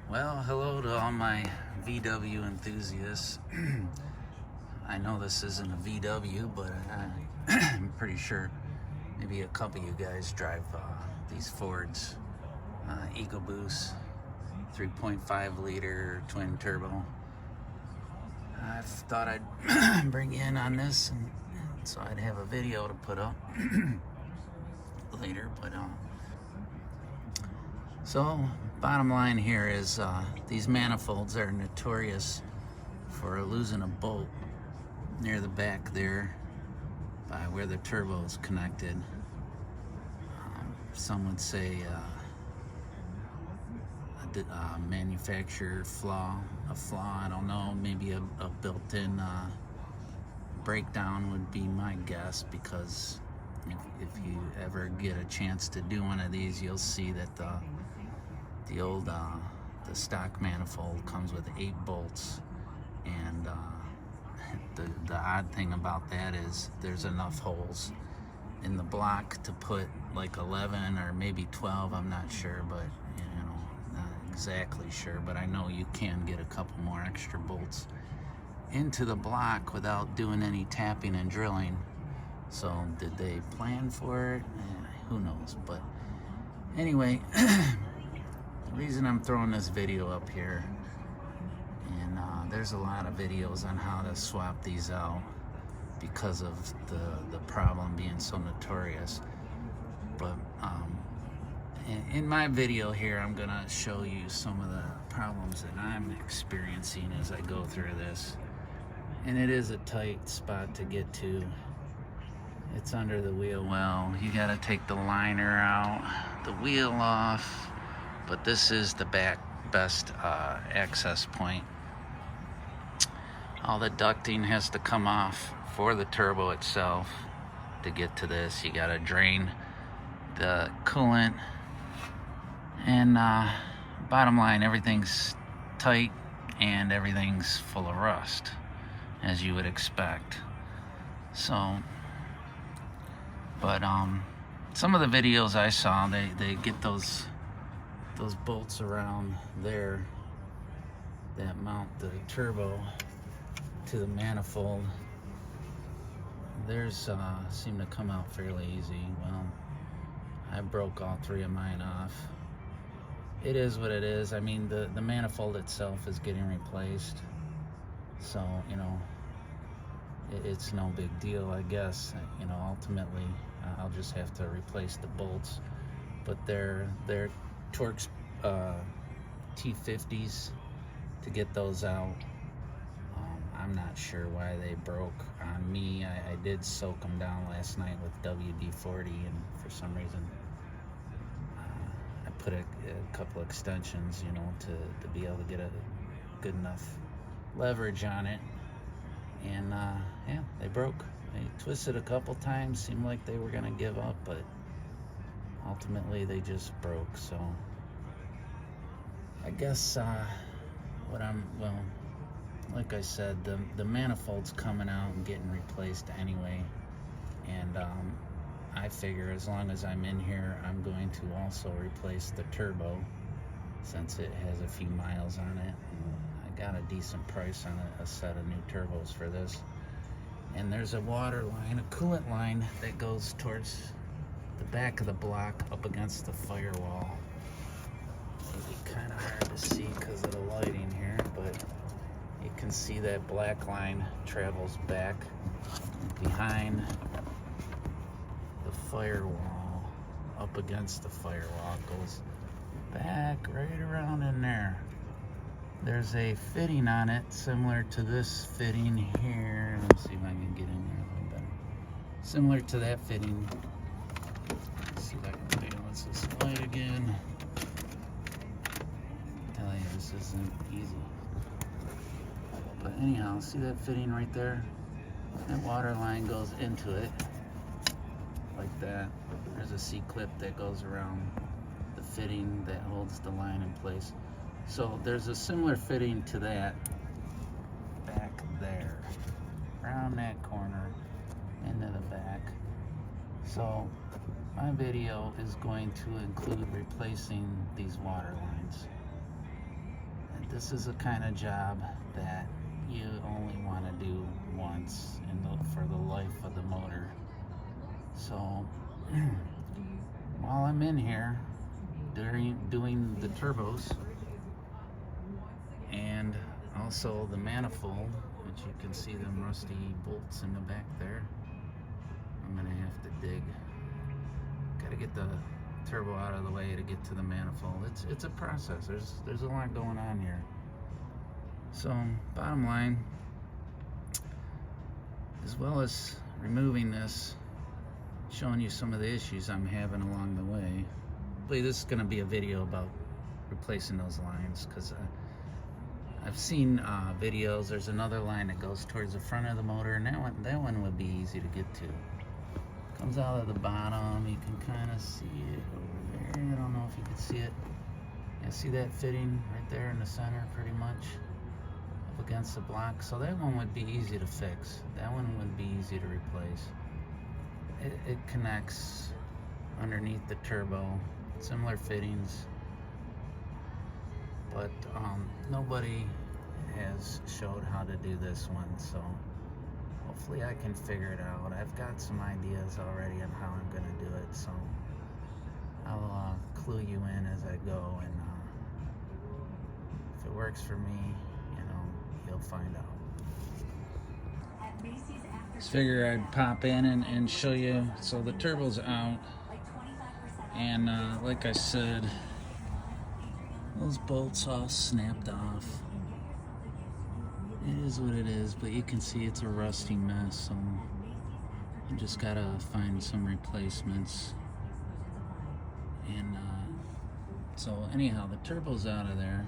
Well, hello to all my VW enthusiasts. I know this isn't a VW, but I'm pretty sure maybe a couple of you guys drive these Fords EcoBoost 3.5 liter twin turbo. I thought I'd bring you in on this, and so I'd have a video to put up later. But so bottom line here is these manifolds are notorious for losing a bolt near the back there by where the turbo is connected. Some would say a manufacturer flaw, I don't know, maybe a built-in breakdown would be my guess, because if you ever get a chance to do one of these, you'll see that the old the stock manifold comes with 8 bolts, and the odd thing about that is there's enough holes in the block to put like 11 or maybe 12. I'm not sure, but not exactly sure, but I know you can get a couple more extra bolts into the block without doing any tapping and drilling. So did they plan for it? Who knows? But anyway, the reason I'm throwing this video up here, and there's a lot of videos on how to swap these out because of the problem being so notorious. But in my video here, I'm gonna show you some of the problems that I'm experiencing as I go through this. And it is a tight spot to get to. It's under the wheel well. You gotta take the liner out, the wheel off, but this is the best access point. All the ducting has to come off for the turbo itself to get to this. You gotta drain the coolant, and bottom line, everything's tight and everything's full of rust, as you would expect. So, but some of the videos I saw, they get those bolts around there that mount the turbo to the manifold. Theirs seem to come out fairly easy. Well, I broke all 3 of mine off. It is what it is. I mean, the manifold itself is getting replaced, so it's no big deal, I guess. Ultimately I'll just have to replace the bolts, but they're Torx T50s to get those out. I'm not sure why they broke on me. I did soak them down last night with WD-40, and for some reason I put a couple extensions, to be able to get a good enough leverage on it, and yeah, they broke. They twisted a couple times, seemed like they were gonna give up, but ultimately they just broke. So I guess like I said, the manifold's coming out and getting replaced anyway, and I figure as long as I'm in here, I'm going to also replace the turbo, since it has a few miles on it. And I got a decent price on a set of new turbos for this. And there's a water line, a coolant line, that goes towards the back of the block up against the firewall. It'll be kind of hard to see because of the lighting here, but you can see that black line travels back behind the firewall, up against the firewall, goes back right around in there. There's a fitting on it similar to this fitting here. Let's see if I can get in there a little better. Similar to that fitting. Let's see if I can balance this light again. I tell you, this isn't easy. But anyhow, see that fitting right there? That water line goes into it like that. There's a C-clip that goes around the fitting that holds the line in place. So there's a similar fitting to that back there, around that corner, into the back. So my video is going to include replacing these water lines. this is a kind of job that you only want to do once for the life of the motor. So while I'm in here doing the turbos and also the manifold, which you can see them rusty bolts in the back there, I'm gonna have to dig. Gotta get the turbo out of the way to get to the manifold. It's a process. There's a lot going on here. So bottom line, as well as removing this, showing you some of the issues I'm having along the way. But this is going to be a video about replacing those lines, because I've seen videos. There's another line that goes towards the front of the motor, and that one would be easy to get to. Comes out of the bottom. You can kind of see it over there. I don't know if you can see it. Yeah, see that fitting right there in the center, pretty much up against the block. So that one would be easy to fix. That one would be easy to replace. It connects underneath the turbo, similar fittings, but nobody has showed how to do this one, so hopefully I can figure it out. I've got some ideas already on how I'm going to do it, so I'll clue you in as I go, and if it works for me, you'll find out. Just figure I'd pop in and show you. So the turbo's out, and like I said, those bolts all snapped off. It is what it is, but you can see it's a rusty mess, so you just gotta find some replacements. And so anyhow, the turbo's out of there.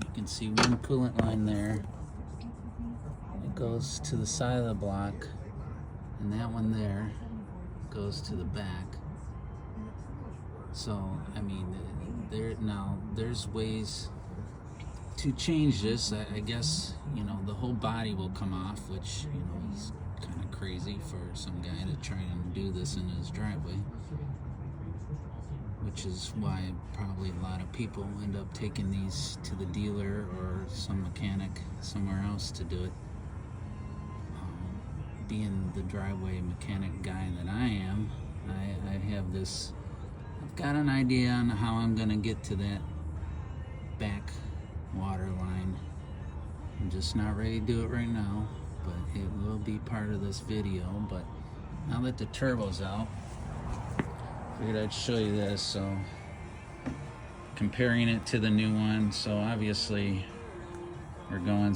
You can see one coolant line there. It goes to the side of the block, and that one there goes to the back. So I mean, there's ways to change this. I guess the whole body will come off, which is kind of crazy for some guy to try and do this in his driveway, which is why probably a lot of people end up taking these to the dealer or some mechanic somewhere else to do it. Being the driveway mechanic guy that I am, I have this, I've got an idea on how I'm going to get to that back water line. I'm just not ready to do it right now, but it will be part of this video. But now that the turbo's out, figured I'd show you this. So comparing it to the new one, so obviously we're going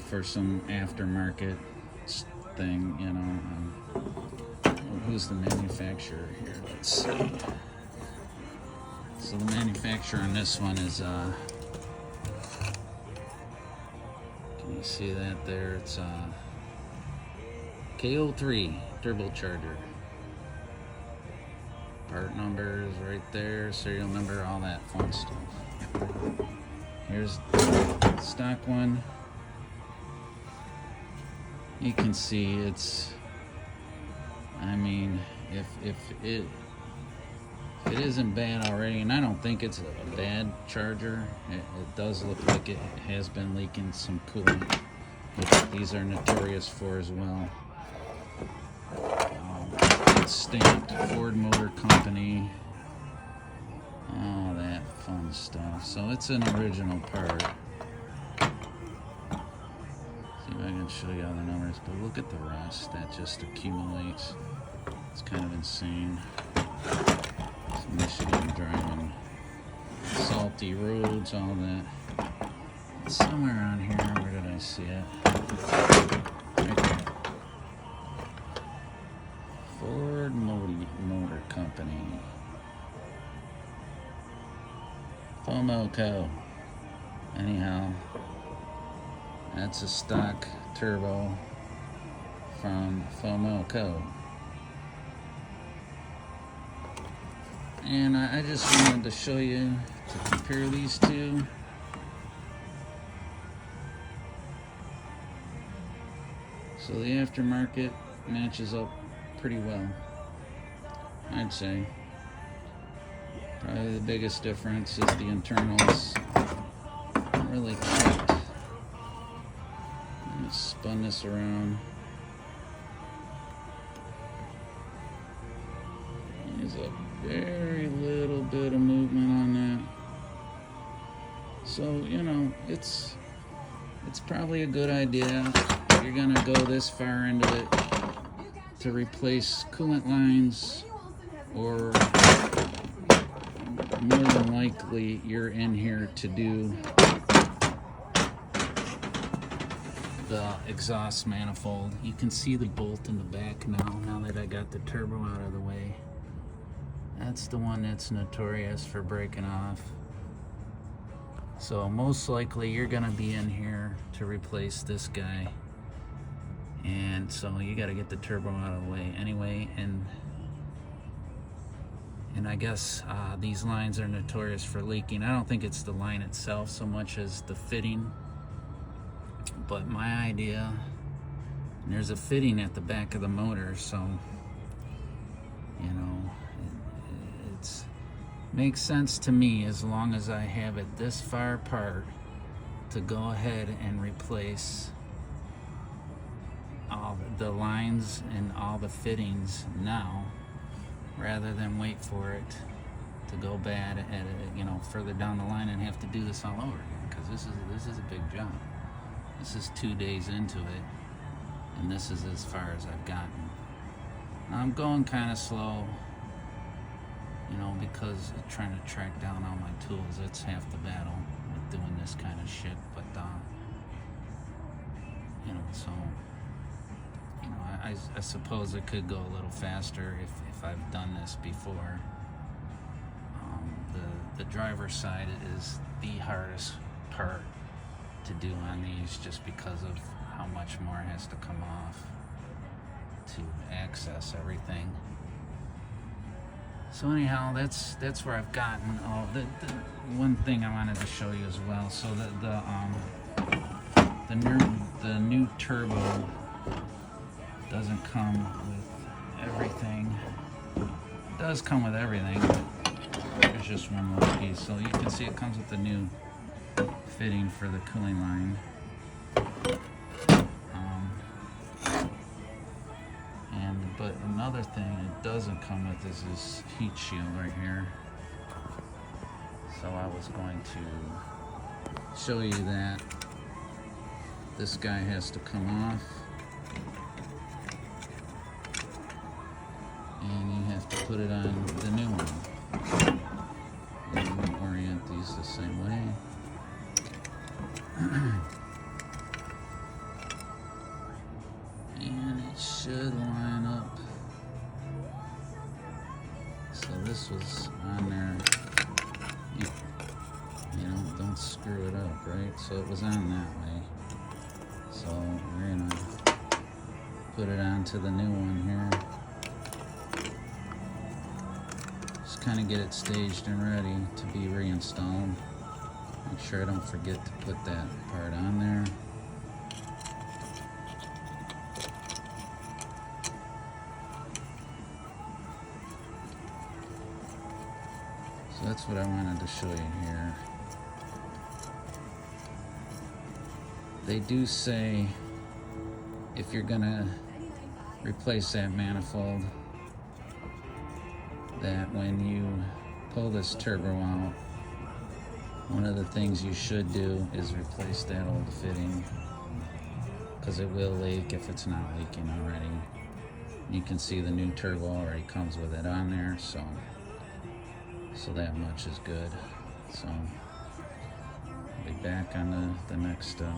for some aftermarket thing, who's the manufacturer here? Let's see. So the manufacturer on this one is can you see that there? It's KO3 turbocharger. Part numbers right there, serial number, all that fun stuff. Here's the stock one. You can see it's, I mean, if it isn't bad already, and I don't think it's a bad charger, it does look like it has been leaking some coolant, which these are notorious for as well. It's stamped Ford Motor Company, all that fun stuff. So it's an original part. See if I can show you all the numbers, but look at the rust that just accumulates. It's kind of insane. It's Michigan driving, salty roads, all that. It's somewhere on here. Where did I see it? Right there. Ford Motor Company. FOMO. Anyhow, that's a stock turbo from FOMO. And I just wanted to show you, to compare these two. So the aftermarket matches up pretty well, I'd say. Probably the biggest difference is the internals. Not really kept spun this around. There's a very little bit of movement on that. So, you know, it's probably a good idea if you're gonna go this far into it to replace coolant lines, or more than likely you're in here to do the exhaust manifold. You can see the bolt in the back now that I got the turbo out of the way. That's the one that's notorious for breaking off. So most likely you're gonna be in here to replace this guy. And so you gotta get the turbo out of the way anyway. And I guess these lines are notorious for leaking. I don't think it's the line itself so much as the fitting. But my idea, and there's a fitting at the back of the motor, so, you know, it's makes sense to me as long as I have it this far apart to go ahead and replace all the lines and all the fittings now, rather than wait for it to go bad at it, you know, further down the line and have to do this all over again, because this is a big job. This is 2 days into it, and this is as far as I've gotten. I'm going kind of slow, you know, because trying to track down all my tools, it's half the battle with doing this kind of shit. But you know, so, you know, I suppose it could go a little faster if I've done this before. The driver's side is the hardest part to do on these, just because of how much more has to come off to access everything. So anyhow, that's where I've gotten. Oh, the one thing I wanted to show you as well. So the new turbo doesn't come with everything. It does come with everything. There's just one little piece. So you can see it comes with the new fitting for the cooling line. But another thing it doesn't come with is this heat shield right here. So I was going to show you that this guy has to come off, and you have to put it on the new one. And you orient these the same way. And it should line up. So this was on there. You know, don't screw it up, right? So it was on that way. So we're gonna put it onto the new one here. Just kind of get it staged and ready to be reinstalled. Make sure I don't forget to put that part on there. So that's what I wanted to show you here. They do say if you're gonna replace that manifold, that when you pull this turbo out, one of the things you should do is replace that old fitting, because it will leak if it's not leaking already. You can see the new turbo already comes with it on there, so that much is good. So I'll be back on the next step.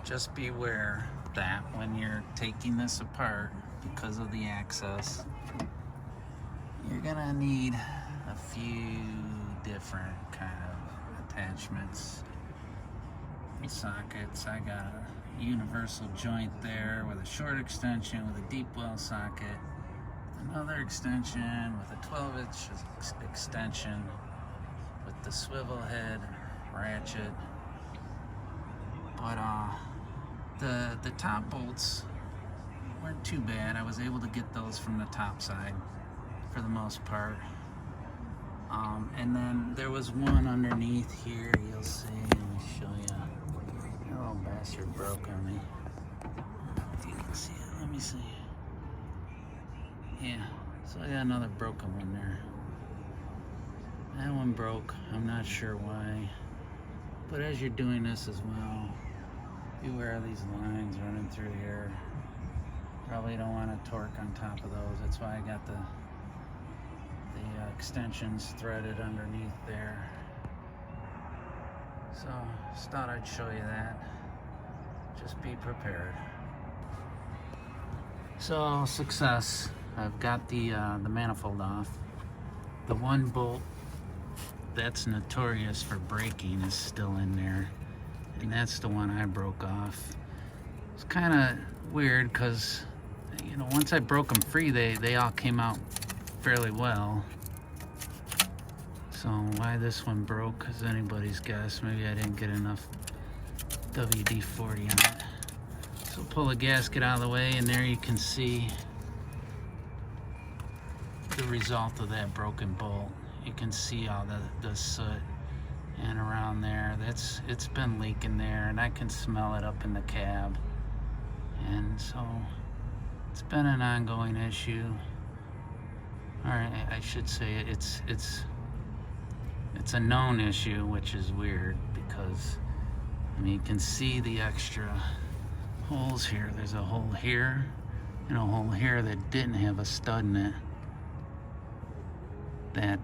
Just beware that when you're taking this apart, because of the access, you're gonna need a few different kind of attachments. Sockets. I got a universal joint there with a short extension with a deep well socket, another extension with a 12-inch extension with the swivel head ratchet. But the top bolts weren't too bad. I was able to get those from the top side for the most part. And then there was one underneath here, you'll see. Let me show you. That little bastard broke on me. So I got another broken one there. That one broke. I'm not sure why. But as you're doing this as well, beware of these lines running through here. Probably don't want to torque on top of those. That's why I got the extensions threaded underneath there. So just thought I'd show you that. Just be prepared. So success. I've got the manifold off. The one bolt that's notorious for breaking is still in there, and that's the one I broke off. It's kind of weird because, you know, once I broke them free, they all came out fairly well. So why this one broke is anybody's guess. Maybe I didn't get enough WD-40 on it. So pull the gasket out of the way, and there you can see the result of that broken bolt. You can see all the soot and around there. It's been leaking there, and I can smell it up in the cab. And so it's been an ongoing issue. Or I should say it's a known issue, which is weird because, I mean, you can see the extra holes here. There's a hole here and a hole here that didn't have a stud in it. That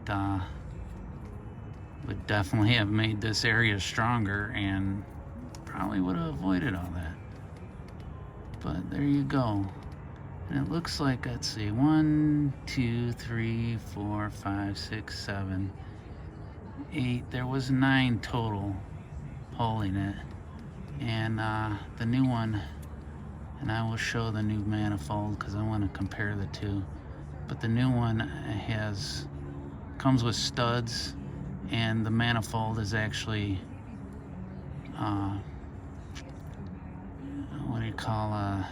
would definitely have made this area stronger and probably would have avoided all that. But there you go. And it looks like, let's see, 1, 2, 3, 4, 5, 6, 7, 8. There was 9 total holding it. And the new one, and I will show the new manifold because I want to compare the two. But the new one comes with studs, and the manifold is actually what do you call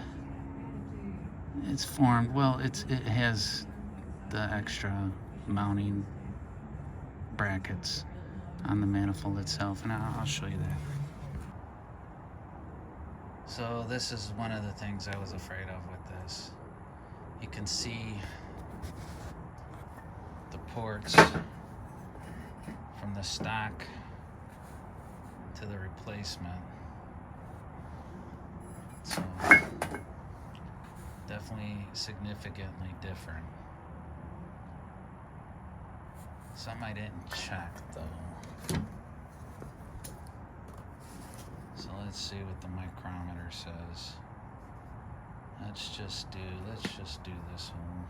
it's formed, well, it has the extra mounting brackets on the manifold itself, and I'll show you that. So this is one of the things I was afraid of with this. You can see the ports from the stock to the replacement. So definitely significantly different. Some I didn't check though. So let's see what the micrometer says. Let's just do this one.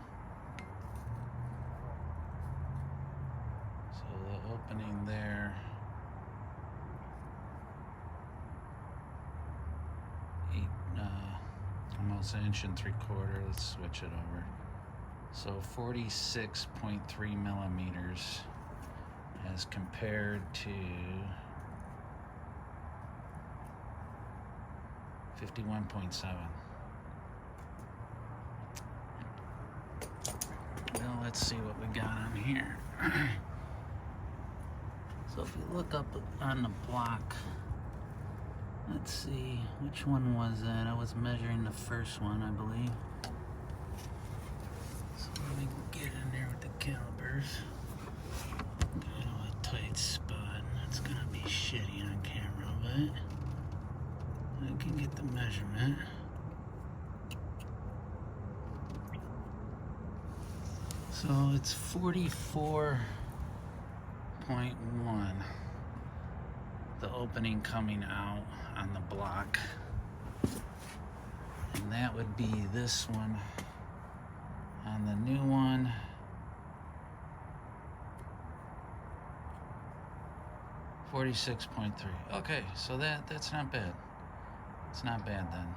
So the opening there, almost 1 3/4 inches. Let's switch it over. So 46.3 millimeters as compared to 51.7. Well, let's see what we got on here. So if you look up on the block, let's see, which one was that? I was measuring the first one, I believe. So let me get in there with the calipers. Got a tight spot. That's gonna be shitty on camera, but I can get the measurement. So it's 44.1. The opening coming out on the block, and that would be this one. On the new one, $46.3. Okay, so that's not bad. It's not bad then.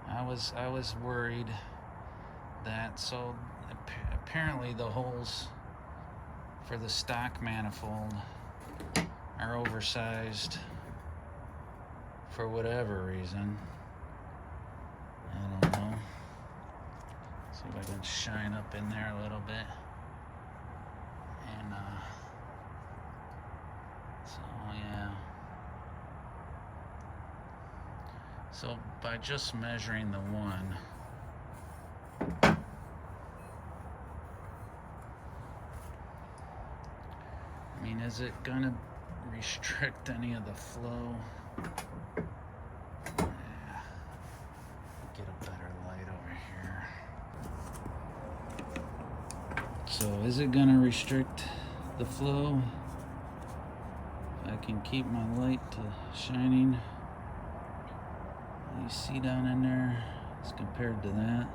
I was worried that, so apparently the holes for the stock manifold are oversized for whatever reason. I don't know. See if I can shine up in there a little bit. And so yeah. So by just measuring the one, Is it gonna restrict any of the flow? Yeah. Get a better light over here. So is it gonna restrict the flow? If I can keep my light shining. You see down in there as compared to that.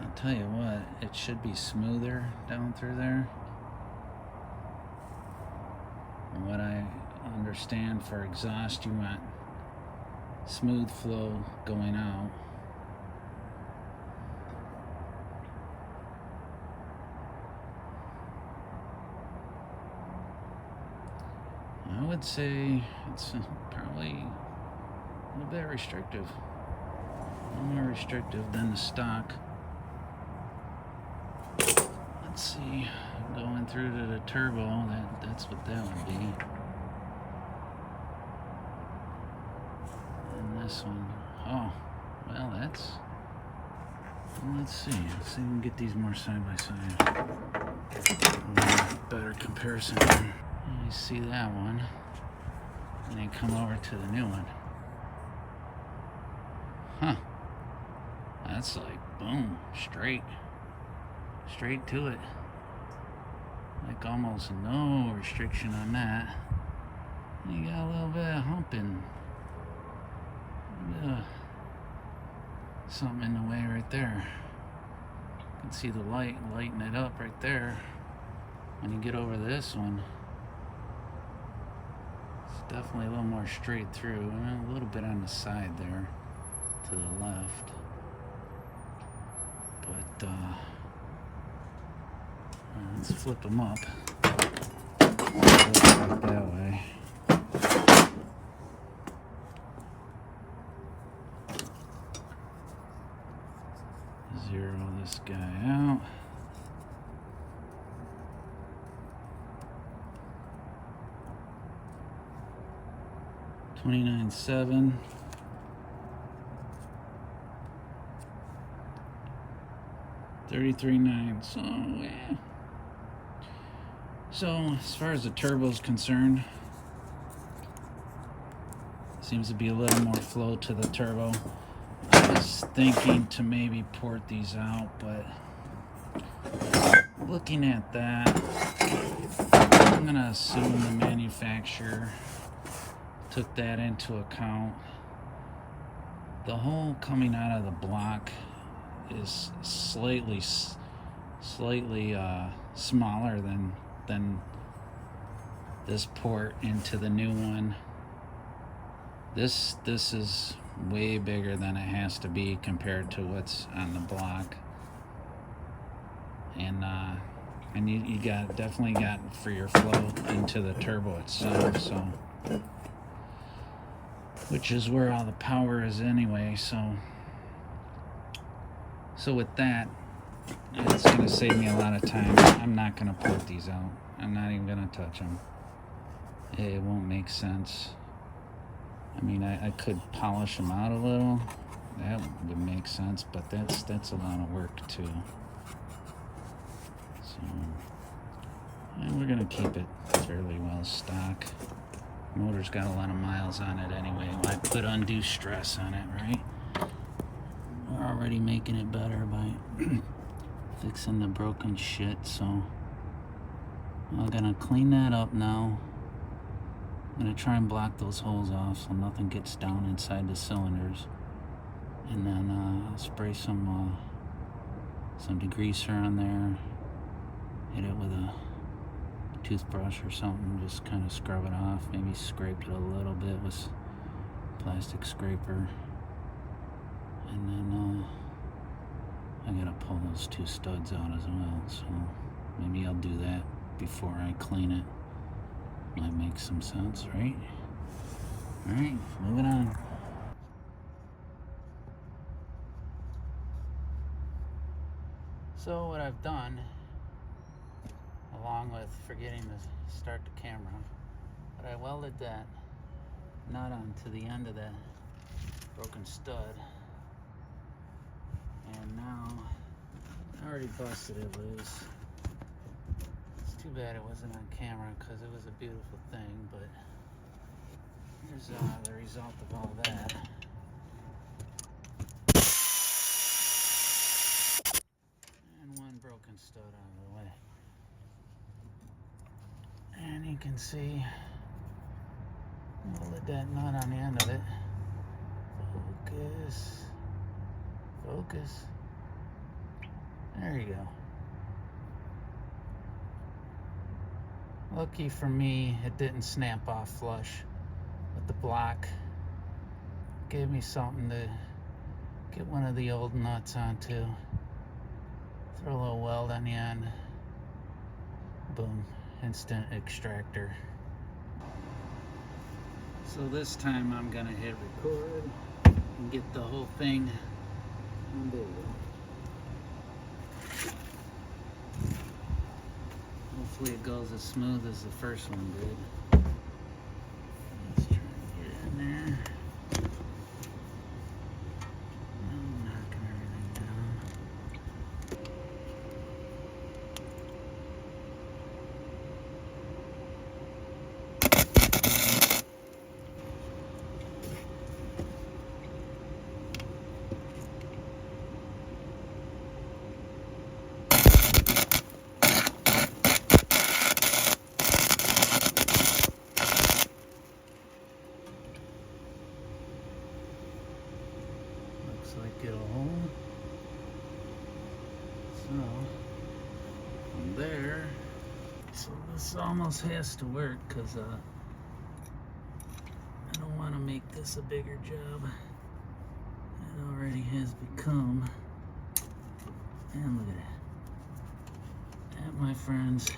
I'll tell you what, it should be smoother down through there. From what I understand, for exhaust you want smooth flow going out. I would say it's probably a little bit restrictive. A little more restrictive than the stock. Let's see, going through to the turbo, that's what that would be. And this one, oh, well that's, let's see if we can get these more side by side. Better comparison. You see that one, and then come over to the new one. Huh, that's like, boom, straight to it. Like almost no restriction on that. You got a little bit of humping. Something in the way right there. You can see the lighting it up right there. When you get over this one, it's definitely a little more straight through, and a little bit on the side there to the left. But let's flip them up. Like that way. Zero this guy out. $29.7. $33.9. So yeah. So as far as the turbo is concerned, seems to be a little more flow to the turbo. I was thinking to maybe port these out, but looking at that, I'm gonna assume the manufacturer took that into account. The hole coming out of the block is slightly smaller than this port into the new one. This is way bigger than it has to be compared to what's on the block, and you definitely got for your flow into the turbo itself, so which is where all the power is anyway. So with that, it's going to save me a lot of time. I'm not going to port these out. I'm not even going to touch them. It won't make sense. I mean, I could polish them out a little. That would make sense, but that's a lot of work too. So, and we're going to keep it fairly well stock. Motor's got a lot of miles on it anyway. Why put undue stress on it, right? We're already making it better by fixing the broken shit, so I'm gonna clean that up now. I'm gonna try and block those holes off so nothing gets down inside the cylinders, and then I'll spray some degreaser on there, hit it with a toothbrush or something, just kind of scrub it off, maybe scrape it a little bit with plastic scraper, and then I gotta pull those two studs out as well, so maybe I'll do that before I clean it. Might make some sense, right? Alright, moving on. So what I've done, along with forgetting to start the camera, but I welded that nut onto the end of that broken stud, and already busted it loose. It's too bad it wasn't on camera because it was a beautiful thing, but here's the result of all that. And one broken stud out of the way. And you can see we'll let that nut on the end of it. Focus. Focus. There you go. Lucky for me, it didn't snap off flush with the block. Gave me something to get one of the old nuts onto. Throw a little weld on the end. Boom. Instant extractor. So this time I'm gonna hit record and get the whole thing on video. Hopefully it goes as smooth as the first one did. Let's try and get it in there. I'm knocking everything down. Like it'll hold. So from there, so this almost has to work because I don't want to make this a bigger job. It already has become. And look at that. That, my friends,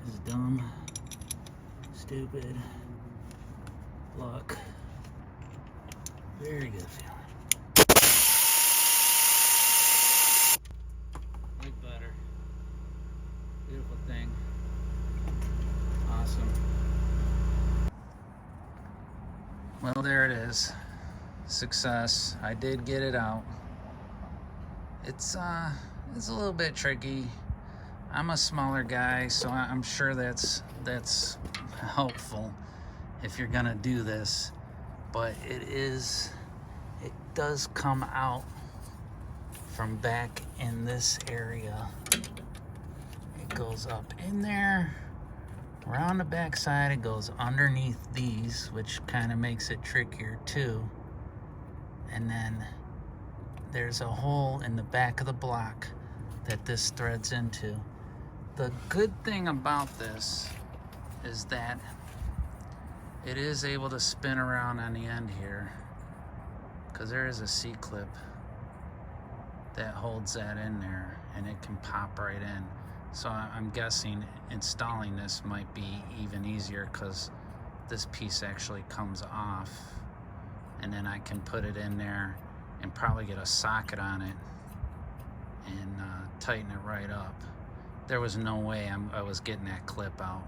is dumb, stupid luck. Very good feeling. Like butter. Beautiful thing. Awesome. Well, there it is. Success. I did get it out. It's a little bit tricky. I'm a smaller guy, so I'm sure that's helpful if you're gonna do this. But it does come out from back in this area. It goes up in there, around the back side, it goes underneath these, which kind of makes it trickier too. And then there's a hole in the back of the block that this threads into. The good thing about this is that it is able to spin around on the end here because there is a C-clip that holds that in there and it can pop right in. So I'm guessing installing this might be even easier because this piece actually comes off and then I can put it in there and probably get a socket on it and tighten it right up. There was no way I was getting that clip out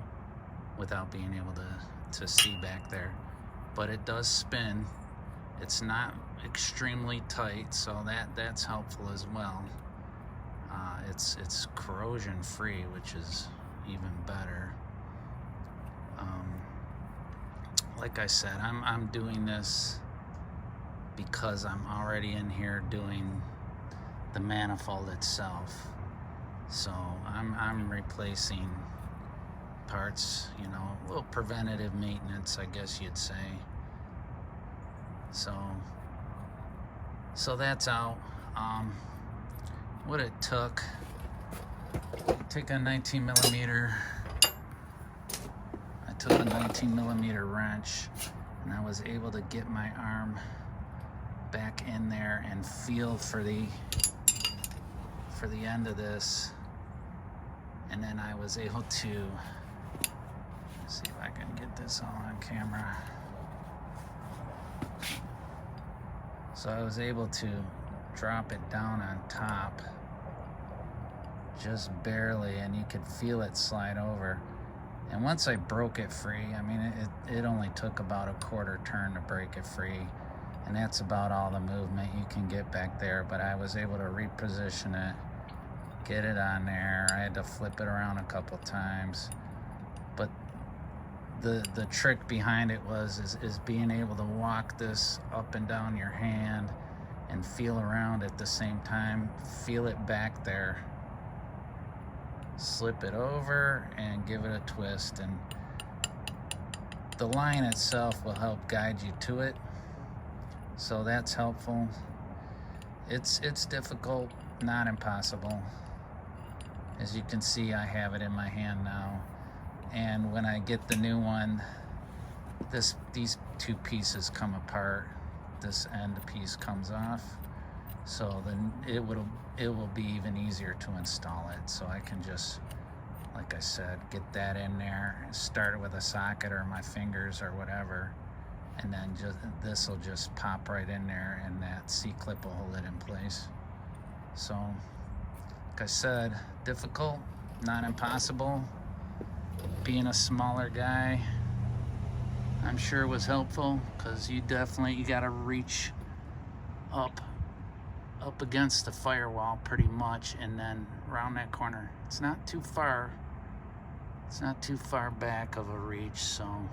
without being able to see back there, but it does spin. It's not extremely tight, so that's helpful as well. It's corrosion free, which is even better. Like I said, I'm doing this because I'm already in here doing the manifold itself, so I'm replacing parts, you know, a little preventative maintenance, I guess you'd say. So that's out. What it took, take a 19 millimeter. I took a 19 millimeter wrench, and I was able to get my arm back in there and feel for the end of this, and then I was able to see if I can get this all on camera. So I was able to drop it down on top just barely, and you could feel it slide over. And once I broke it free, I mean, it only took about a quarter turn to break it free. and that's about all the movement you can get back there. But I was able to reposition it, get it on there. I had to flip it around a couple times, but the trick behind it is being able to walk this up and down your hand and feel around at the same time. Feel it back there, slip it over and give it a twist, and the line itself will help guide you to it, so that's helpful. It's difficult, not impossible. As you can see, I have it in my hand now, and when I get the new one, these two pieces come apart. This end piece comes off, so then it will be even easier to install it. So I can just, like I said, get that in there, start it with a socket or my fingers or whatever, and then this will just pop right in there, and that C-clip will hold it in place. So, like I said, difficult, not impossible. Being a smaller guy, I'm sure it was helpful, because you gotta reach up against the firewall pretty much, and then around that corner. It's not too far. It's not too far back of a reach, so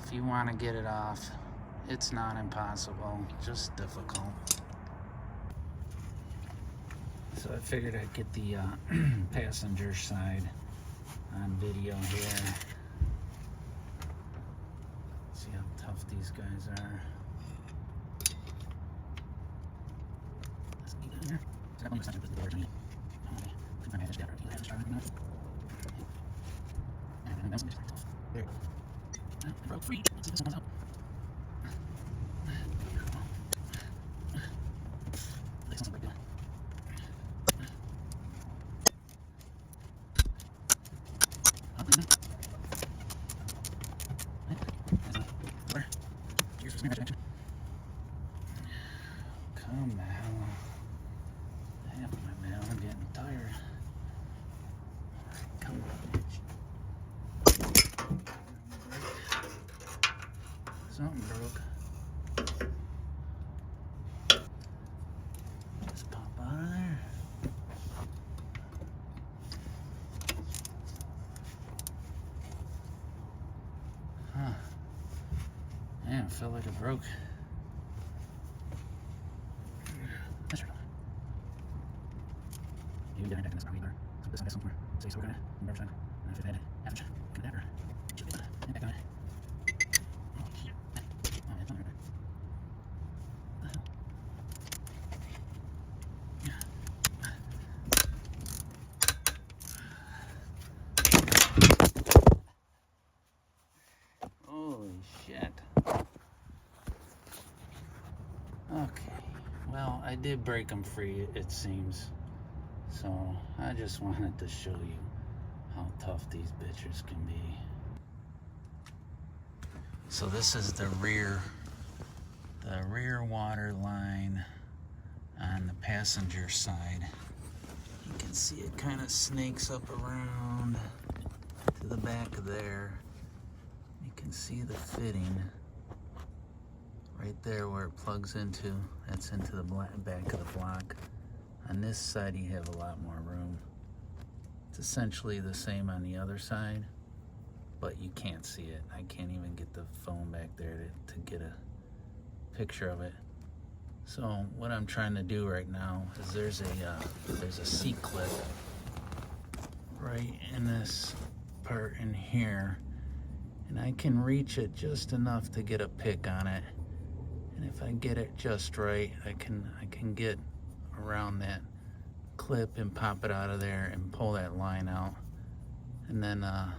if you want to get it off, it's not impossible, just difficult. So I figured I'd get the passenger side on video here. See how tough these guys are. Come on. Damn, man, I'm getting tired. Come on, bitch. Something broke. Just pop out of there. Huh. Man, it felt like it broke. That's right. You get back in this car, either. This one somewhere. So we're gonna remember time. And if it had half a check, get that or should be and back on it. Oh shit. Oh man, it's not right. What the hell? Holy shit. Okay. Well, I did break them free, it seems. So I just wanted to show you how tough these bitches can be. So this is the rear water line on the passenger side. You can see it kind of snakes up around to the back of there. You can see the fitting right there where it plugs into. That's into the back of the block. On this side you have a lot more room. It's essentially the same on the other side, but you can't see it. I can't even get the phone back there to get a picture of it. So what I'm trying to do right now is there's a C-clip right in this part in here, and I can reach it just enough to get a pick on it. And if I get it just right, I can get around that clip and pop it out of there and pull that line out, and then I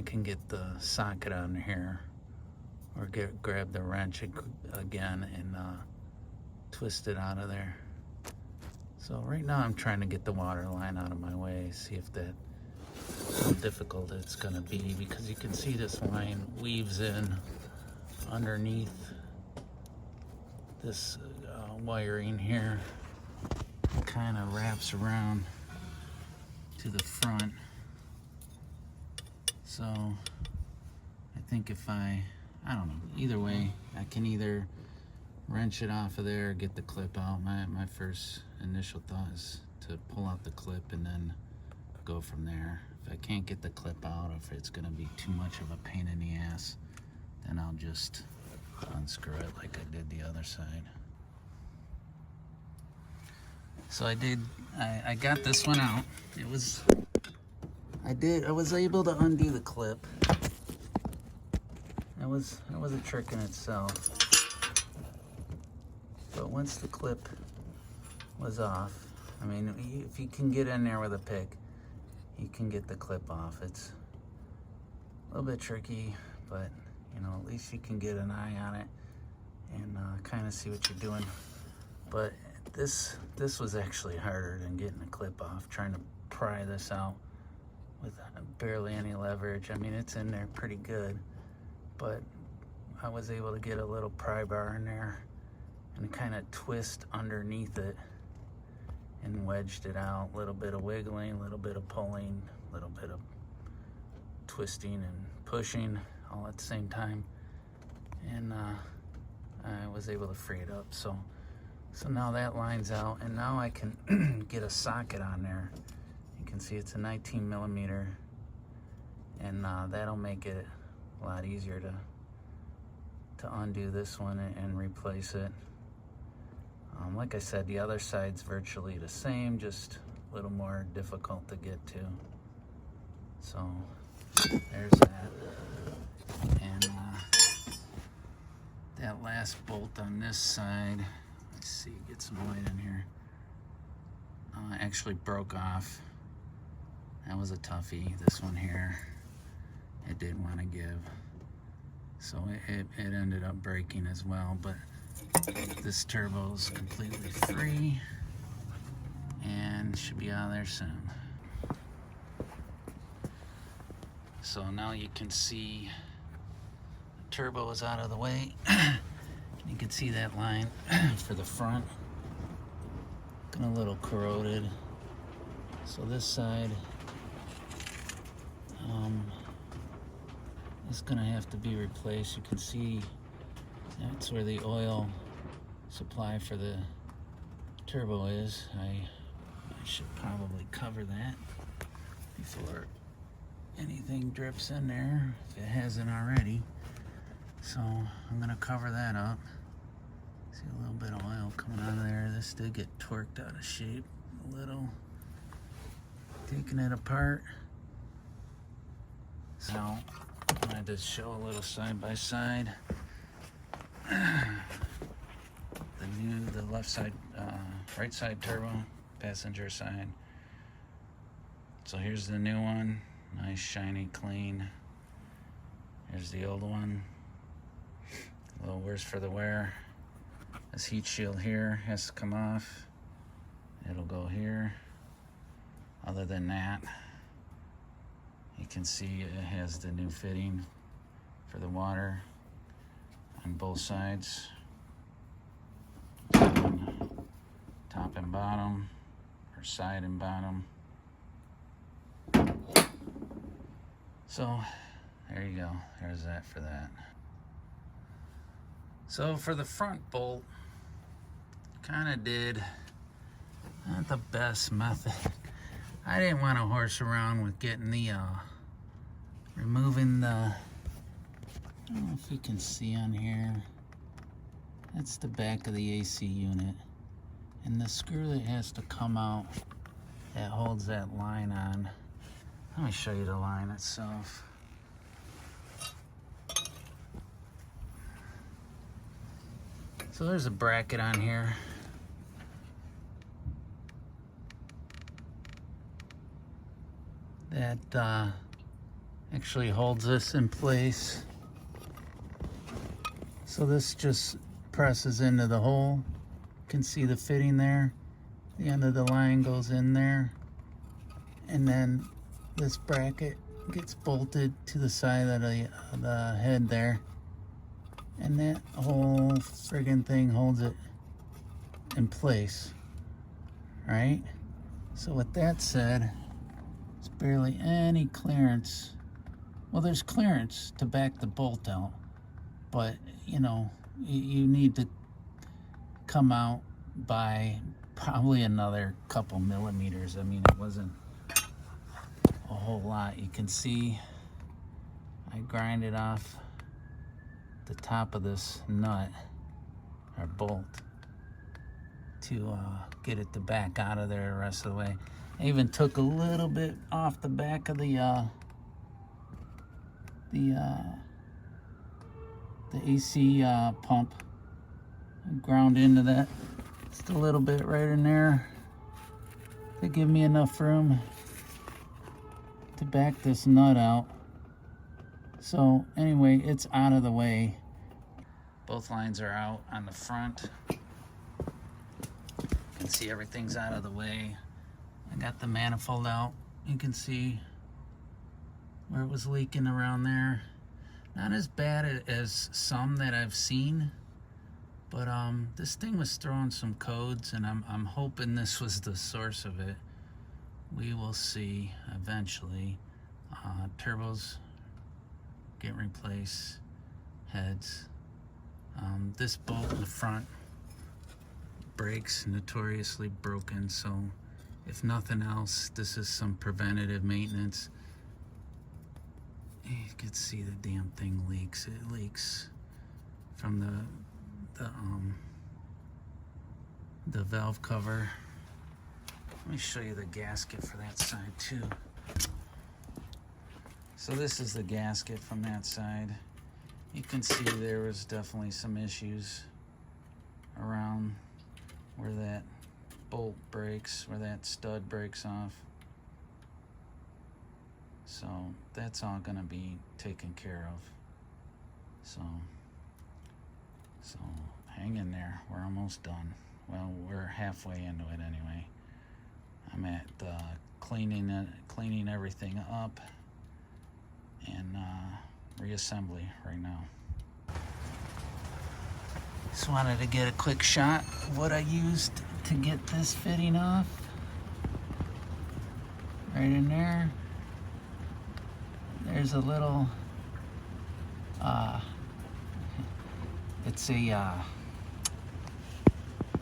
can get the socket on here, or grab the wrench again and twist it out of there. So right now I'm trying to get the water line out of my way, see if that how difficult it's gonna be, because you can see this line weaves in underneath this wiring here. It kind of wraps around to the front. So I think if I I don't know. Either way, I can either wrench it off of there or get the clip out. My first initial thought is to pull out the clip and then go from there. If I can't get the clip out, if it's going to be too much of a pain in the ass, then I'll just unscrew it like I did the other side. So I got this one out. I was able to undo the clip. That was a trick in itself. But once the clip was off, I mean, if you can get in there with a pick, you can get the clip off. It's a little bit tricky, but you know, at least you can get an eye on it and kind of see what you're doing. But this was actually harder than getting the clip off, trying to pry this out with barely any leverage. I mean, it's in there pretty good, but I was able to get a little pry bar in there and kind of twist underneath it and wedged it out. A little bit of wiggling, a little bit of pulling, a little bit of twisting and pushing all at the same time, and I was able to free it up. So now that line's out, and now I can get a socket on there. You can see it's a 19 millimeter, and that'll make it a lot easier to undo this one and replace it. Like I said, the other side's virtually the same, just a little more difficult to get to. So there's that. And that last bolt on this side, let's see, get some light in here, actually broke off. That was a toughie. This one here, it did want to give. So it ended up breaking as well, but this turbo is completely free and should be out of there soon. So now you can see the turbo is out of the way. You can see that line for the front, getting a little corroded. So this side is gonna have to be replaced. You can see that's where the oil supply for the turbo is. I should probably cover that before anything drips in there, if it hasn't already. So I'm gonna cover that up. See a little bit of oil coming out of there. This did get torqued out of shape a little. Taking it apart. So I had to show a little side by side. The left side, right side turbo, passenger side. So here's the new one, nice, shiny, clean. Here's the old one, a little worse for the wear. This heat shield here has to come off. It'll go here. Other than that, you can see it has the new fitting for the water on both sides, top and bottom, or side and bottom. So there you go, there's that for that. So for the front bolt, kind of did not the best method. I didn't want to horse around with getting the removing the, I don't know if you can see on here, that's the back of the AC unit, and the screw that has to come out that holds that line on. Let me show you the line itself. So there's a bracket on here. That actually holds this in place. So this just presses into the hole. You can see the fitting there. The end of the line goes in there. And then this bracket gets bolted to the side of the head there. And that whole friggin' thing holds it in place, right? So with that said, there's barely any clearance. Well, there's clearance to back the bolt out, but you know, you need to come out by probably another couple millimeters. I mean, it wasn't a whole lot. You can see I grinded off the top of this nut or bolt to get it to back out of there the rest of the way. I even took a little bit off the back of the AC pump, ground into that just a little bit right in there to give me enough room to back this nut out. So anyway, it's out of the way. Both lines are out on the front. You can see everything's out of the way. I got the manifold out. You can see where it was leaking around there. Not as bad as some that I've seen, but this thing was throwing some codes, and I'm hoping this was the source of it. We will see eventually. Turbos get replaced, heads. This bolt in the front breaks notoriously broken, so if nothing else, this is some preventative maintenance. You can see the damn thing leaks. It leaks from the valve cover. Let me show you the gasket for that side too. So this is the gasket from that side. You can see there was definitely some issues around where that bolt breaks, where that stud breaks off. So that's all gonna be taken care of. So hang in there, we're almost done. Well, we're halfway into it anyway. I'm at cleaning everything up and reassembly right now. Just wanted to get a quick shot of what I used to get this fitting off. Right in there. There's a little, it's a,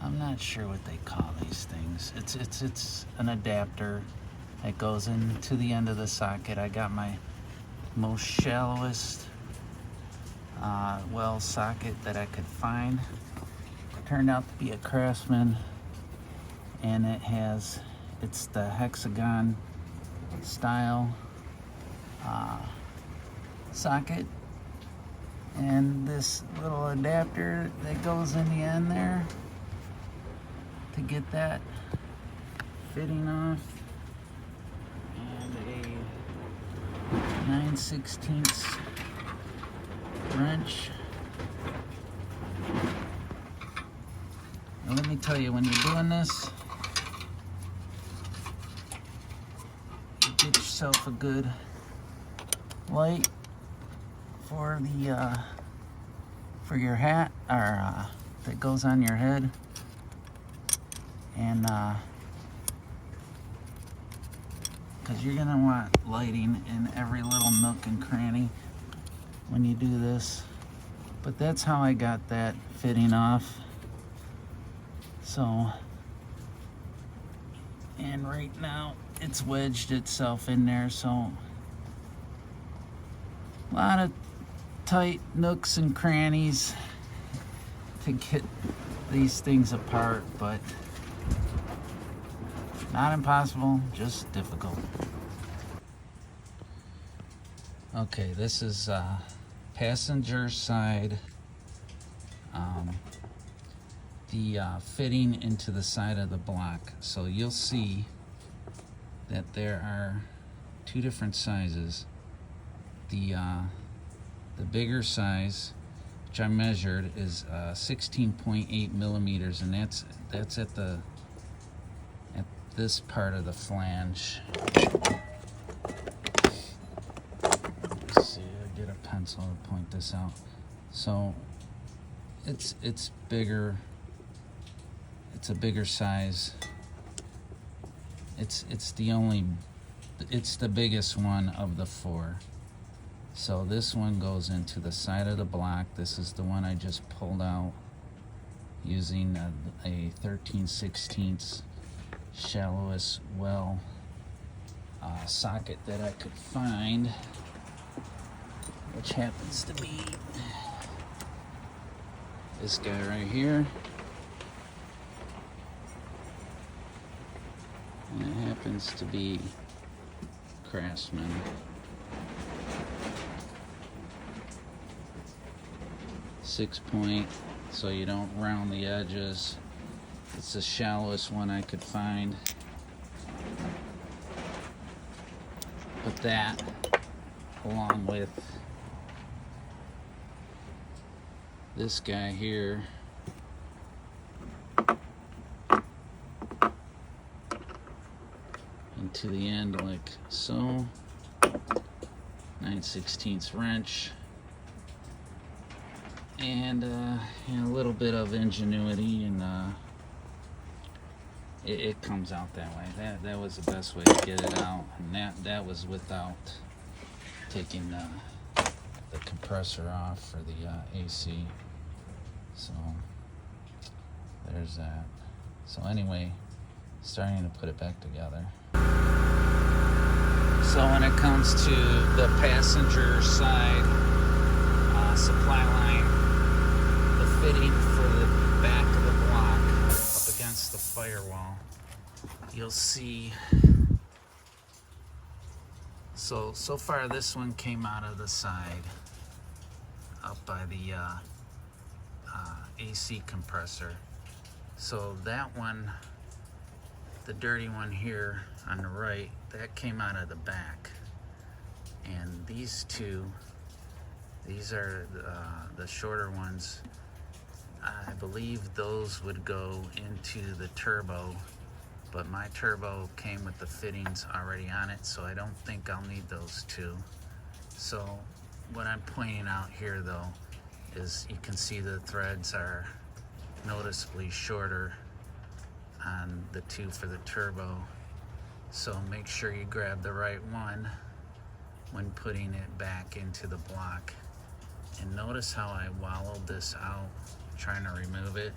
I'm not sure what they call these things. It's an adapter that goes into the end of the socket. I got my most shallowest well socket that I could find. It turned out to be a Craftsman, and it's the hexagon style socket, and this little adapter that goes in the end there to get that fitting off, and a 9/16 wrench. And let me tell you, when you're doing this, you get yourself a good light for the for your hat, or that goes on your head, and because you're gonna want lighting in every little nook and cranny when you do this. But that's how I got that fitting off. So, and right now it's wedged itself in there, so a lot of tight nooks and crannies to get these things apart, but not impossible, just difficult. Okay, this is passenger side, the fitting into the side of the block. So you'll see that there are two different sizes. The bigger size, which I measured, is 16.8 millimeters, and that's at this part of the flange. Let's see, I get a pencil to point this out. So it's bigger. It's a bigger size. It's the biggest one of the four. So this one goes into the side of the block. This is the one I just pulled out using a 13/16 shallowest well socket that I could find, which happens to be this guy right here. And it happens to be Craftsman. Six point, so you don't round the edges. It's the shallowest one I could find. Put that along with this guy here. Into the end like so. 9/16 wrench. And a little bit of ingenuity, and it comes out that way. That was the best way to get it out, and that was without taking the compressor off for the AC. So there's that. So anyway, starting to put it back together. So when it comes to the passenger side supply line, the fitting for the back of the block up against the firewall, you'll see. So far this one came out of the side up by the AC compressor. So that one, the dirty one here on the right, that came out of the back. And these two, these are the shorter ones. I believe those would go into the turbo, but my turbo came with the fittings already on it, so I don't think I'll need those two. So what I'm pointing out here though is you can see the threads are noticeably shorter on the two for the turbo. So make sure you grab the right one when putting it back into the block. And notice how I wallowed this out trying to remove it.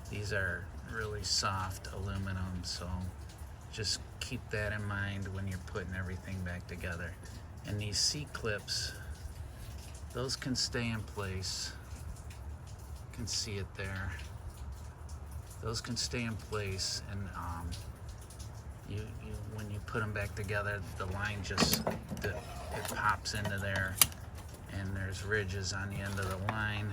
These are really soft aluminum, so just keep that in mind when you're putting everything back together. And these C-clips, those can stay in place. You can see it there. Those can stay in place, and when you put them back together, the line just it pops into there, and there's ridges on the end of the line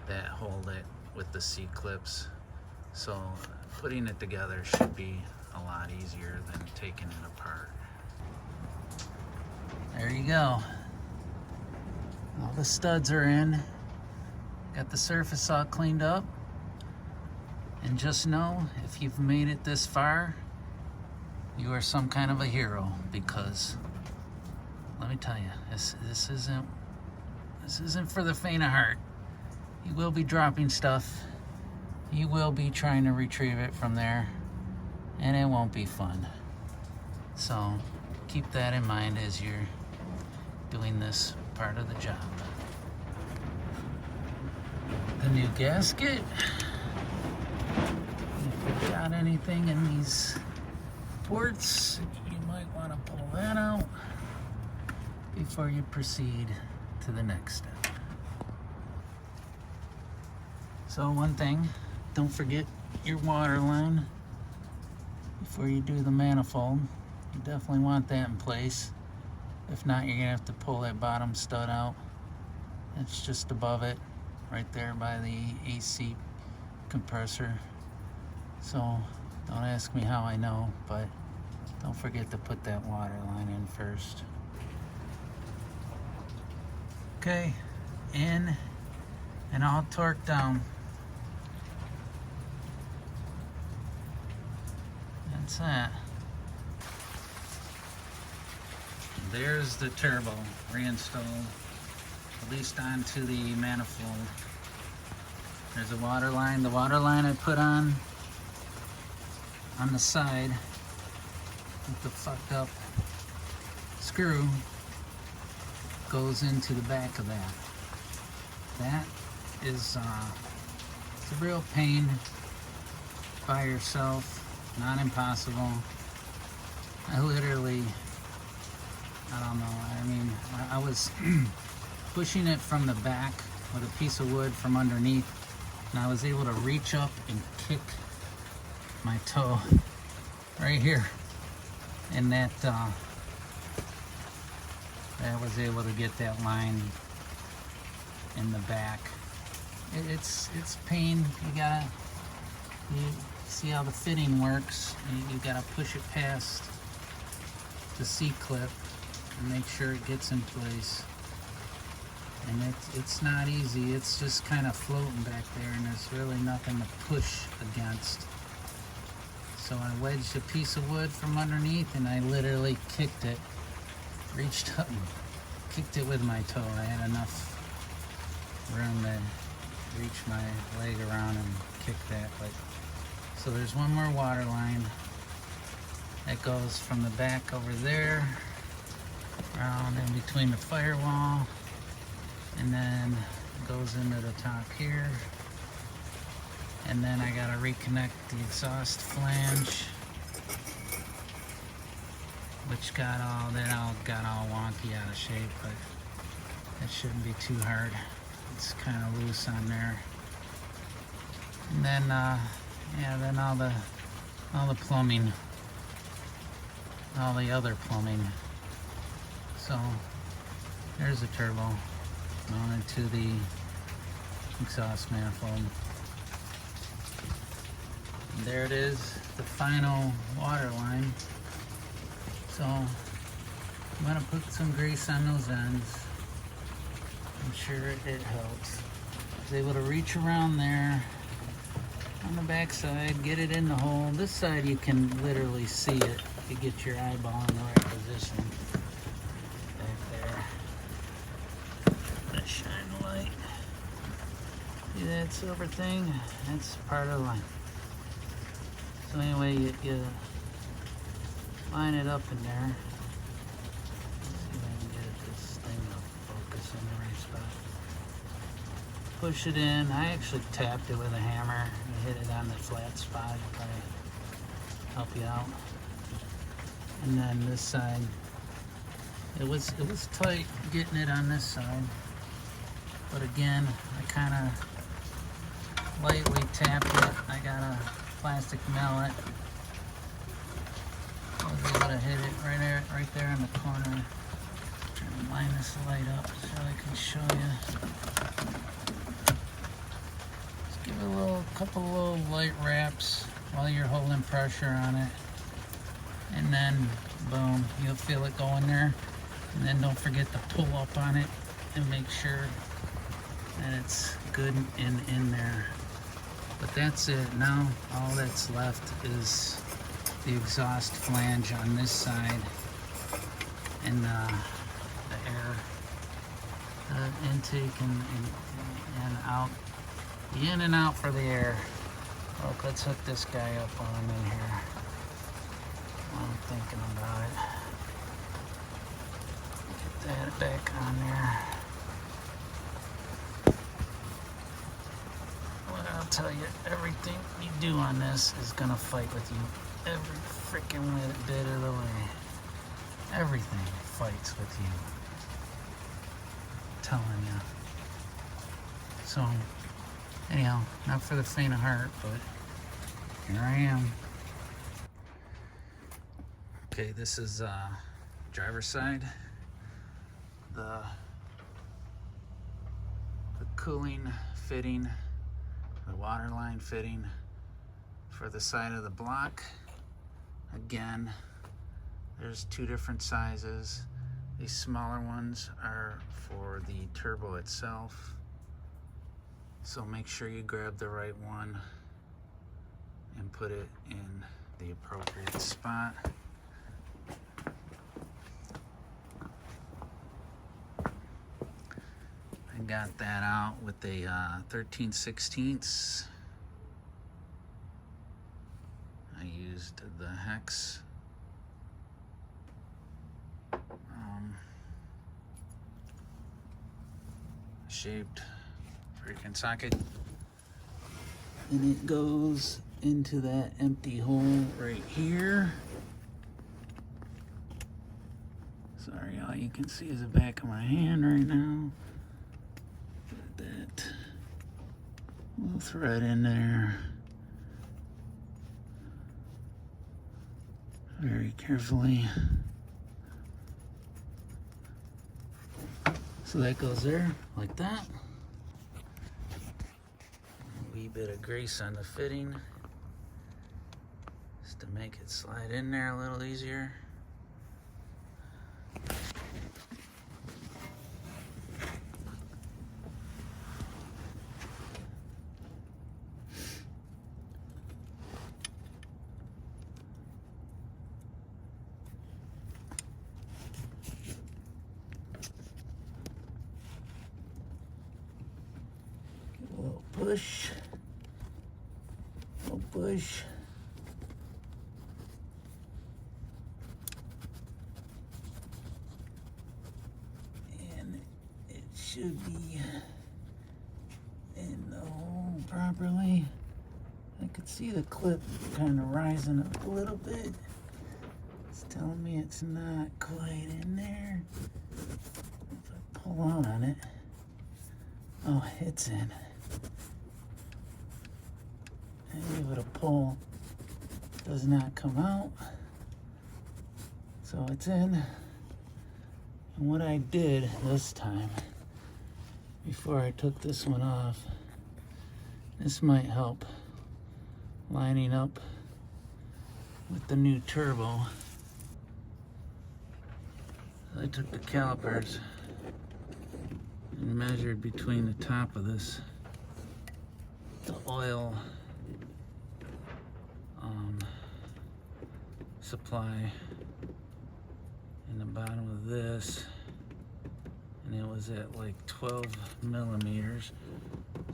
that hold it with the C-clips. So putting it together should be a lot easier than taking it apart. There you go. All the studs are in. Got the surface all cleaned up. And just know, if you've made it this far, you are some kind of a hero, because let me tell you, this isn't for the faint of heart. You will be dropping stuff. You will be trying to retrieve it from there, and it won't be fun. So keep that in mind as you're doing this part of the job. The new gasket. If you've got anything in these ports, you might want to pull that out before you proceed to the next step. So one thing, don't forget your water line before you do the manifold. You definitely want that in place. If not, you're gonna have to pull that bottom stud out. It's just above it, right there by the AC compressor. So don't ask me how I know, but don't forget to put that water line in first. Okay, in and all torqued down. That's that. There's the turbo reinstalled, at least onto the manifold. There's a water line. The water line I put on the side with the fucked up screw goes into the back of that. That is it's a real pain by yourself, not impossible. I literally, I don't know, I mean, I was pushing it from the back with a piece of wood from underneath, and I was able to reach up and kick my toe right here, and that was able to get that line in the back. It's pain. You see how the fitting works. You gotta push it past the C-clip and make sure it gets in place. And it's not easy. It's just kind of floating back there, and there's really nothing to push against. So I wedged a piece of wood from underneath, and I literally kicked it, reached up and kicked it with my toe. I had enough room to reach my leg around and kick that. But so there's one more water line that goes from the back over there, around in between the firewall, and then goes into the top here. And then I gotta reconnect the exhaust flange, which got all wonky out of shape, but that shouldn't be too hard. It's kind of loose on there. And then yeah, then all the plumbing, all the other plumbing. So there's a turbo mounted to the exhaust manifold. And there it is, the final water line. So I'm gonna put some grease on those ends. I'm sure it helps. I was able to reach around there on the back side, get it in the hole. This side you can literally see it. You get your eyeball in the right position. Back there. Let's shine the light. See that silver thing? That's part of the line. So anyway, you line it up in there. Let's see if I can get this thing to focus in the right spot. Push it in. I actually tapped it with a hammer. You hit it on the flat spot. It'll probably help you out. And then this side, it was tight getting it on this side. But again, I kind of lightly tapped it. I got a plastic mallet. I was able to hit it right there in the corner. Trying to line this light up so I can show you. Just give it a couple little light wraps while you're holding pressure on it, and then boom, you'll feel it go in there. And then don't forget to pull up on it and make sure that it's good in there. But that's it. Now all that's left is the exhaust flange on this side, and the air intake and out, the in and out for the air. Look, let's hook this guy up while I'm in here. I'm thinking about it. Get that back on there. I'll tell you, everything you do on this is gonna fight with you every freaking bit of the way. Everything fights with you. I'm telling you. So, anyhow, not for the faint of heart, but here I am. Okay, this is driver's side. The cooling fitting, the water line fitting for the side of the block. Again, there's two different sizes. These smaller ones are for the turbo itself, so make sure you grab the right one and put it in the appropriate spot. I got that out with a 13/16. I used the hex. shaped freaking socket. And it goes into that empty hole right here. Sorry, all you can see is the back of my hand right now. Put that little thread in there very carefully. So that goes there like that. A wee bit of grease on the fitting just to make it slide in there a little easier. Push, little push. And it should be in the hole properly. I could see the clip kind of rising up a little bit. It's telling me it's not quite in there. If I pull out on it, oh, it's in. I give it a pull, does not come out, so it's in. And what I did this time, before I took this one off, this might help lining up with the new turbo. I took the calipers and measured between the top of this, the oil supply in the bottom of this, and it was at like 12 millimeters,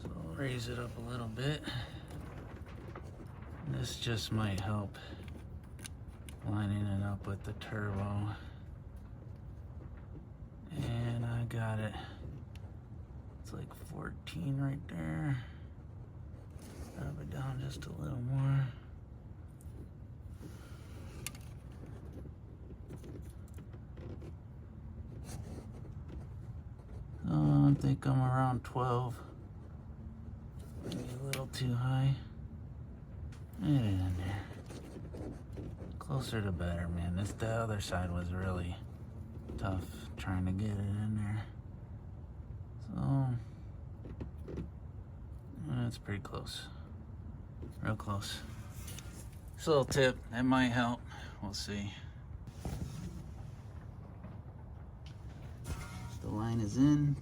so I'll raise it up a little bit. And this just might help lining it up with the turbo. And I got it, it's like 14 right there. Drop it down just a little more. I think I'm around 12. Maybe a little too high. Get it in there. Closer the better, man. The other side was really tough trying to get it in there. So, that's pretty close. Real close. Just a little tip, that might help. We'll see. The line is in.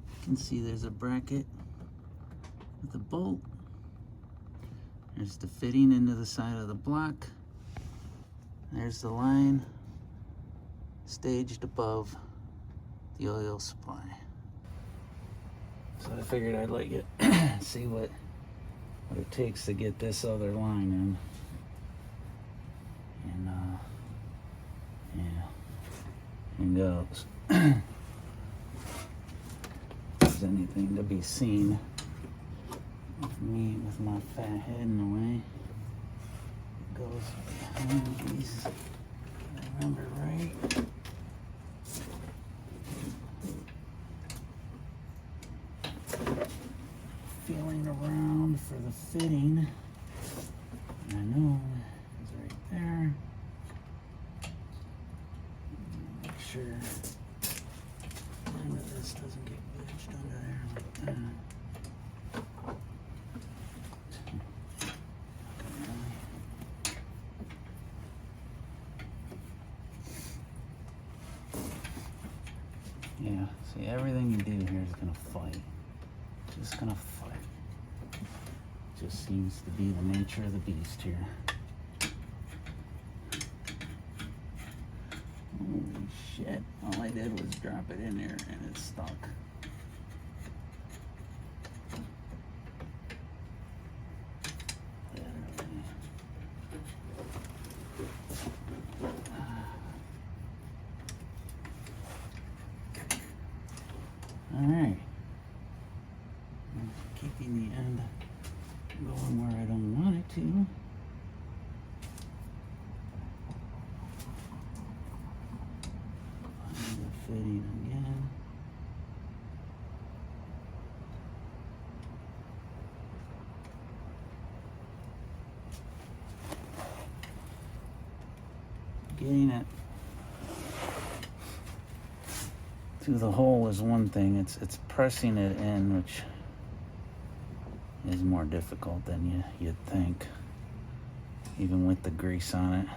You can see there's a bracket with a bolt. There's the fitting into the side of the block. There's the line staged above the oil supply. So I figured I'd like it, see what it takes to get this other line in. And yeah, and goes. If there's anything to be seen with me with my fat head in the way, it goes behind these, if I remember right. Feeling around for the fitting, and I know it's right there. Make sure none of this doesn't get wedged under there like that. Yeah, see, everything you do here is gonna fight. Just gonna fight. Just seems to be the nature of the beast here. Holy shit. All I did was drop it in there and it's stuck. Alright. going where I don't want it to. Find the fitting again. Getting it through the hole is one thing. It's pressing it in, which is more difficult than you'd think. Even with the grease on it,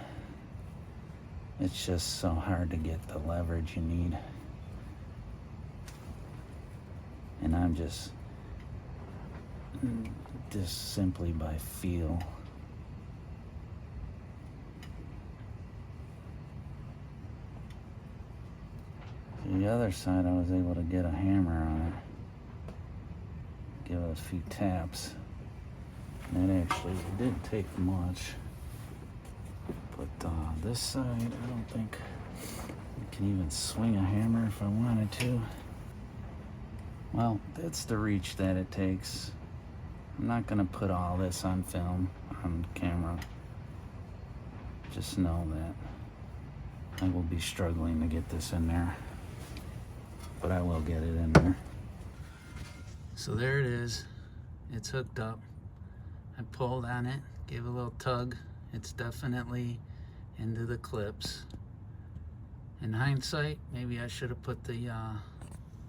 it's just so hard to get the leverage you need. And I'm just simply by feel. The other side, I was able to get a hammer on it, give it a few taps. And it actually didn't take much. But this side, I don't think I can even swing a hammer if I wanted to. Well, that's the reach that it takes. I'm not gonna put all this on film, on camera. Just know that I will be struggling to get this in there. But I will get it in there. So there it is. It's hooked up. I pulled on it, gave a little tug. It's definitely into the clips. In hindsight, maybe I should have put the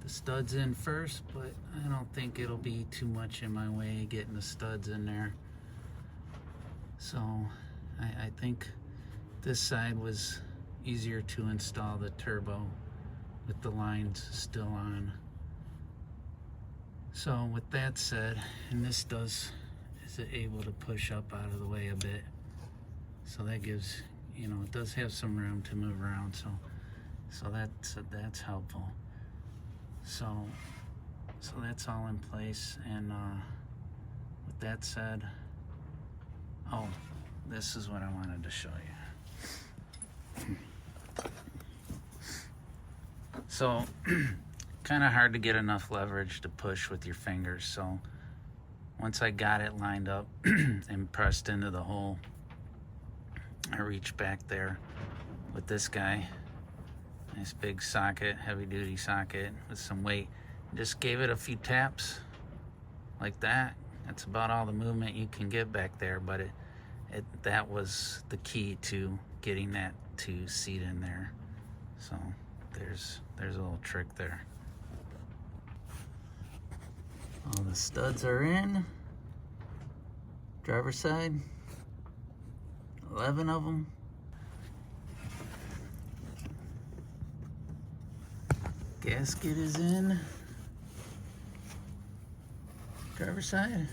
studs in first, but I don't think it'll be too much in my way getting the studs in there. So I think this side was easier to install the turbo with the lines still on. So with that said, and this is it able to push up out of the way a bit. So that gives, it does have some room to move around. So that's helpful. So that's all in place. And with that said, oh, this is what I wanted to show you. So, kind of hard to get enough leverage to push with your fingers. So, once I got it lined up and pressed into the hole, I reached back there with this guy. Nice big socket, heavy duty socket with some weight. Just gave it a few taps like that. That's about all the movement you can get back there, but that was the key to getting that to seat in there. So, there's a little trick there. All the studs are in. Driver's side, 11 of them. Gasket is in. Driver's side.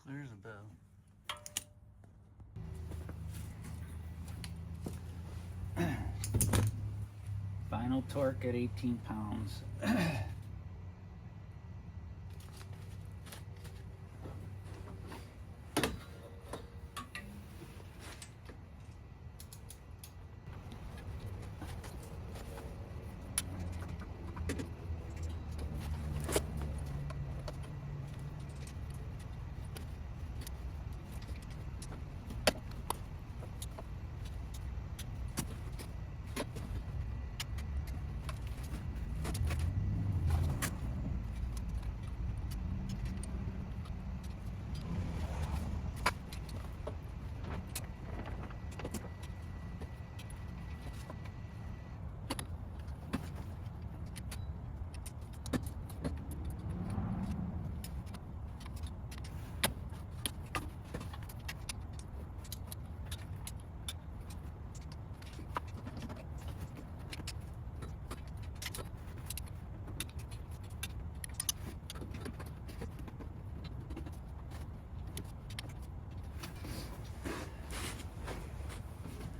Clears a bell. Final torque at 18 pounds.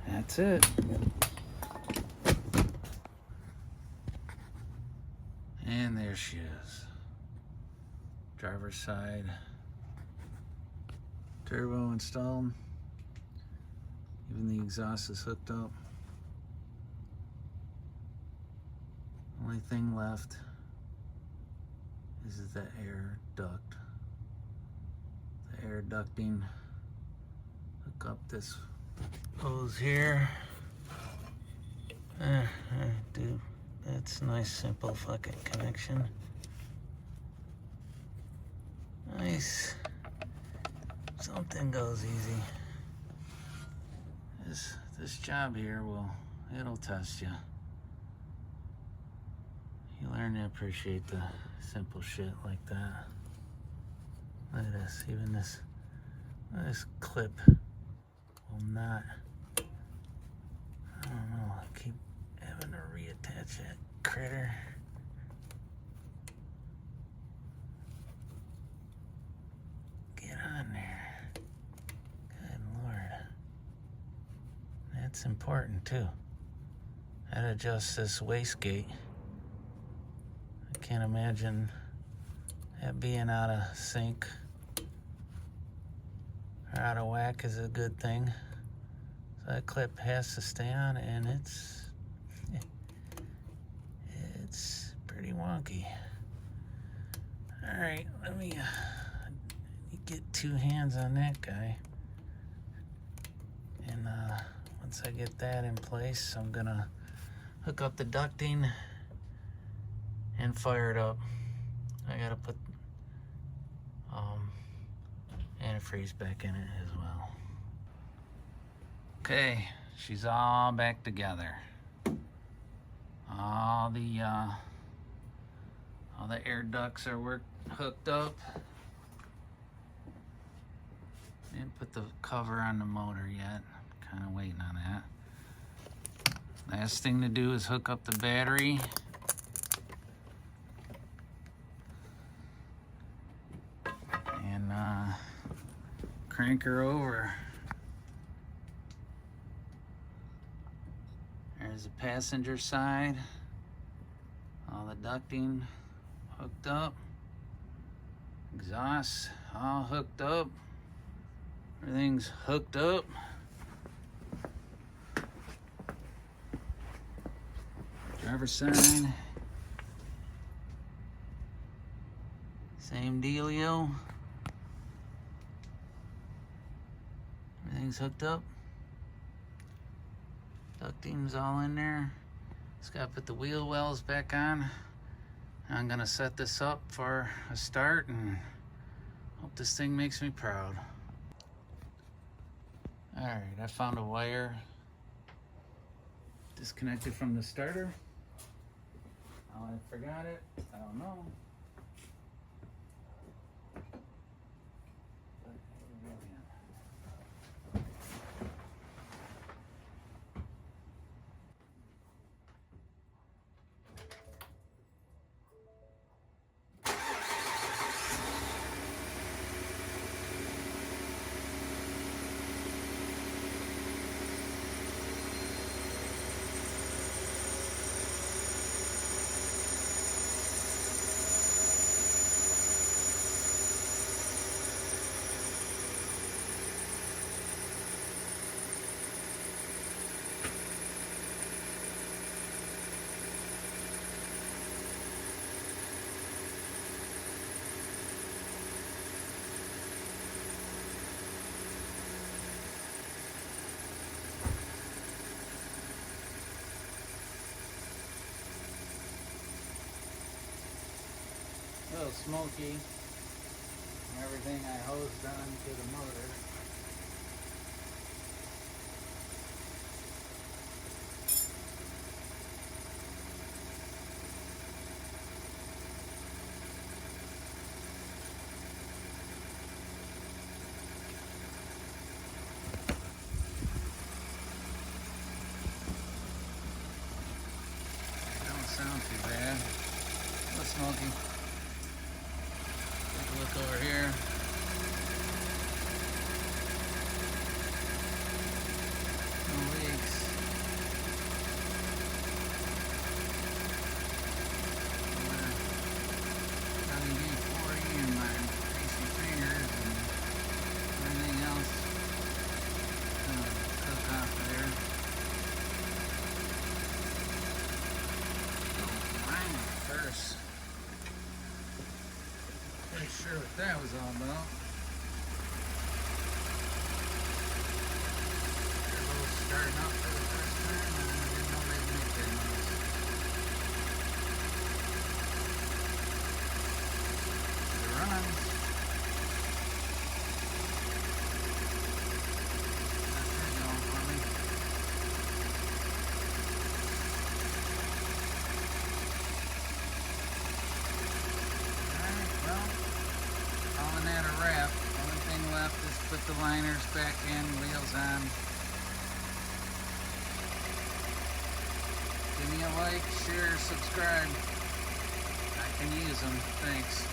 That's it. And there she is. Driver's side. Turbo installed. Even the exhaust is hooked up. Only thing left is the air duct. The air ducting. Hook up this hose here. Dude, that's a nice simple fucking connection. Nice. Something goes easy. This job here it'll test you. You learn to appreciate the simple shit like that. Look at this, even this clip will not, I don't know, I keep having to reattach that critter. Get on there. Good Lord. That's important too. That adjusts this wastegate. I can't imagine that being out of sync or out of whack is a good thing. So that clip has to stay on, and it's pretty wonky. All right, let me get two hands on that guy, and once I get that in place, I'm gonna hook up the ducting and fire it up. I gotta put antifreeze back in it as well. Okay, she's all back together. All the air ducts are hooked up. Didn't put the cover on the motor yet. Kind of waiting on that. Last thing to do is hook up the battery. And crank her over. There's the passenger side. All the ducting hooked up. Exhaust all hooked up. Everything's hooked up. Driver's side. Same dealio. Everything's hooked up. Ducting's all in there. Just gotta put the wheel wells back on. I'm gonna set this up for a start and hope this thing makes me proud. Alright, I found a wire disconnected from the starter. How I forgot it, I don't know. A little smoky. Everything I hosed on to the motor. Don't sound too bad. A little smoky. Take a look over here. No leaks. quite sure what that was all about. Turbo's starting up for the first time, and I didn't know they'd make that noise. It runs. That's it going for me. Alright, well, calling that a wrap. Only thing left is put the liners back in, wheels on. Give me a like, share, subscribe. I can use them. Thanks.